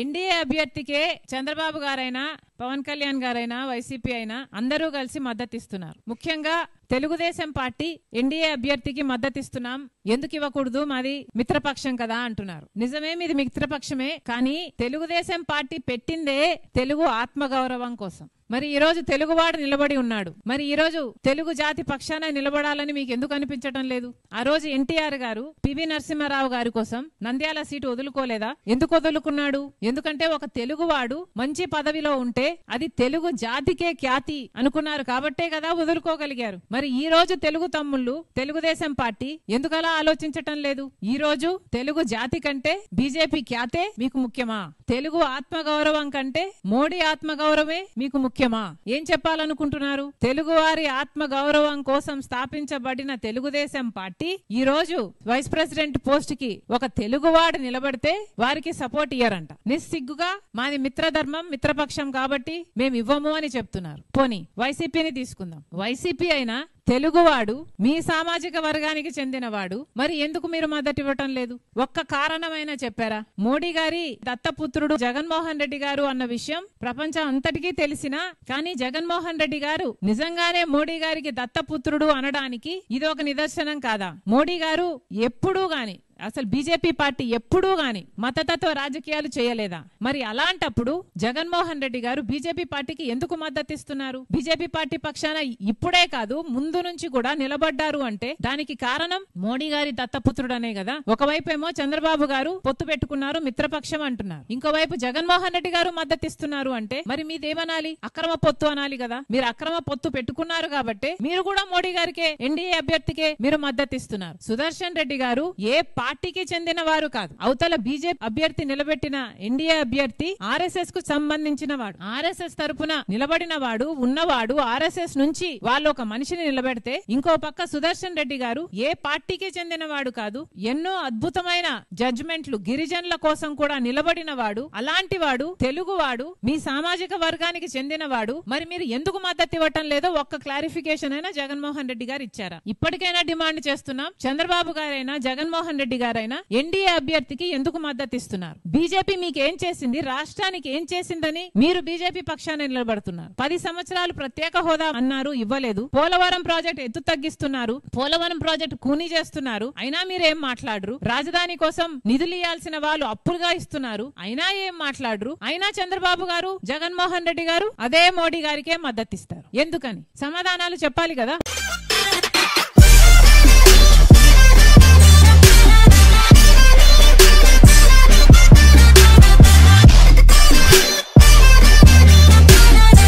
NDA అభ్యర్థికే Chandrababu గారైనా పవన్ కళ్యాణ్ గారైనా YCP అయినా అందరూ కలిసి మద్దతిస్తున్నారు. ముఖ్యంగా తెలుగుదేశం పార్టీ ఎన్డీఏ అభ్యర్థికి మద్దతిస్తున్నాం, ఎందుకు ఇవ్వకూడదు, మాది మిత్రపక్షం కదా అంటున్నారు. నిజమే, మీది మిత్రపక్షమే, కానీ తెలుగుదేశం పార్టీ పెట్టిందే తెలుగు ఆత్మగౌరవం కోసం. మరి ఈ రోజు తెలుగువాడు నిలబడి ఉన్నాడు. మరి ఈ రోజు తెలుగు జాతి పక్షాన నిలబడాలని మీకు ఎందుకు అనిపించడం లేదు? ఆ రోజు ఎన్టీఆర్ గారు పివి నరసింహారావు గారి కోసం నంద్యాల సీటు వదులుకోలేదా? ఎందుకు వదులుకున్నాడు? ఎందుకంటే ఒక తెలుగువాడు మంచి పదవిలో ఉంటే అది తెలుగు జాతికే ఖ్యాతి అనుకున్నారు కాబట్టే కదా వదులుకోగలిగారు. మరి ఈ రోజు తెలుగు తమ్ముళ్ళు తెలుగుదేశం పార్టీ ఎందుకలా ఆలోచించటం లేదు? ఈ రోజు తెలుగు జాతి కంటే బీజేపీ ఖ్యాతే మీకు ముఖ్యమా? తెలుగు ఆత్మగౌరవం కంటే మోడీ ఆత్మగౌరవమే మీకు ముఖ్యమా? ఏం చెప్పాలనుకుంటున్నారు? తెలుగు వారి ఆత్మగౌరవం కోసం స్థాపించబడిన తెలుగుదేశం పార్టీ ఈ రోజు వైస్ ప్రెసిడెంట్ పోస్ట్ కి ఒక తెలుగువాడు నిలబడితే వారికి సపోర్ట్ ఇయ్యరంట. నిస్సిగ్గుగా మాది మిత్రధర్మం, మిత్రపక్షం కాబట్టి మేము ఇవ్వము అని చెప్తున్నారు. పోనీ వైసీపీని తీసుకుందాం. వైసీపీ అయినా తెలుగువాడు మీ సామాజిక వర్గానికి చెందినవాడు, మరి ఎందుకు మీరు మద్దతు ఇవ్వటం లేదు? ఒక్క కారణమైనా చెప్పారా? మోడీ గారి దత్తపుత్రుడు జగన్మోహన్ రెడ్డి గారు అన్న విషయం ప్రపంచం అంతటికీ తెలిసినా, కానీ జగన్మోహన్ రెడ్డి గారు నిజంగానే మోడీ గారికి దత్తపుత్రుడు అనడానికి ఇది ఒక నిదర్శనం కాదా? మోడీ గారు ఎప్పుడూ గాని, అసలు బీజేపీ పార్టీ ఎప్పుడూ గాని మతతత్వ రాజకీయాలు చేయలేదా? మరి అలాంటప్పుడు జగన్మోహన్ రెడ్డి గారు బీజేపీ పార్టీకి ఎందుకు మద్దతిస్తున్నారు? బీజేపీ పార్టీ పక్షాన ఇప్పుడే కాదు ముందు నుంచి కూడా నిలబడ్డారు అంటే దానికి కారణం మోడీ గారి దత్తపుత్రుడనే కదా. ఒకవైపు ఏమో చంద్రబాబు గారు పొత్తు పెట్టుకున్నారు, మిత్రపక్షం అంటున్నారు. ఇంకోవైపు జగన్మోహన్ రెడ్డి గారు మద్దతిస్తున్నారు అంటే మరి మీదేమనాలి? అక్రమ పొత్తు అనాలి కదా. మీరు అక్రమ పొత్తు పెట్టుకున్నారు కాబట్టి మీరు కూడా మోడీ గారికే, ఎన్డీఏ అభ్యర్థికే మీరు మద్దతిస్తున్నారు. సుదర్శన్ రెడ్డి గారు ఏ పార్టీకి చెందిన వారు కాదు. అవతల బీజేపీ అభ్యర్థి నిలబెట్టిన ఎన్డీఏ అభ్యర్థి ఆర్ఎస్ఎస్ కు సంబంధించిన వాడు, ఆర్ఎస్ఎస్ తరపున నిలబడిన వాడు, ఉన్నవాడు. ఆర్ఎస్ఎస్ నుంచి వాళ్ళు ఒక మనిషిని నిలబెడితే ఇంకో పక్క సుదర్శన్ రెడ్డి గారు ఏ పార్టీకి చెందిన వాడు కాదు. ఎన్నో అద్భుతమైన జడ్జిమెంట్లు గిరిజనుల కోసం కూడా నిలబడిన వాడు. అలాంటి వాడు తెలుగువాడు, మీ సామాజిక వర్గానికి చెందిన వాడు. మరి మీరు ఎందుకు మద్దతు ఇవ్వటం లేదో ఒక్క క్లారిఫికేషన్ అయినా జగన్మోహన్ రెడ్డి గారు ఇచ్చారా? ఇప్పటికైనా డిమాండ్ చేస్తున్నాం. చంద్రబాబు గారైనా జగన్మోహన్ రెడ్డి గారైనా ఎన్డీఏ అభ్యర్థికి ఎందుకు మద్దతు ఇస్తున్నారు? బీజేపీ మీకు ఏం చేసింది, రాష్ట్రానికి ఏం చేసిందని మీరు బీజేపీ పక్షాన నిలబడుతున్నారు? 10 సంవత్సరాలు ప్రత్యేక హోదా అన్నారు, ఇవ్వలేదు. పోలవరం ప్రాజెక్ట్ ఎత్తు తగ్గిస్తున్నారు, పోలవరం ప్రాజెక్ట్ కూనీ చేస్తున్నారు, అయినా మీరేం మాట్లాడరు. రాజధాని కోసం నిధులు ఇవ్వాల్సిన వాళ్ళు అప్పులుగా ఇస్తున్నారు, అయినా ఏం మాట్లాడరు. అయినా చంద్రబాబు గారు, జగన్మోహన్ రెడ్డి గారు అదే మోడీ గారికే మద్దతు ఇస్తారు. ఎందుకని? సమాధానాలు చెప్పాలి కదా.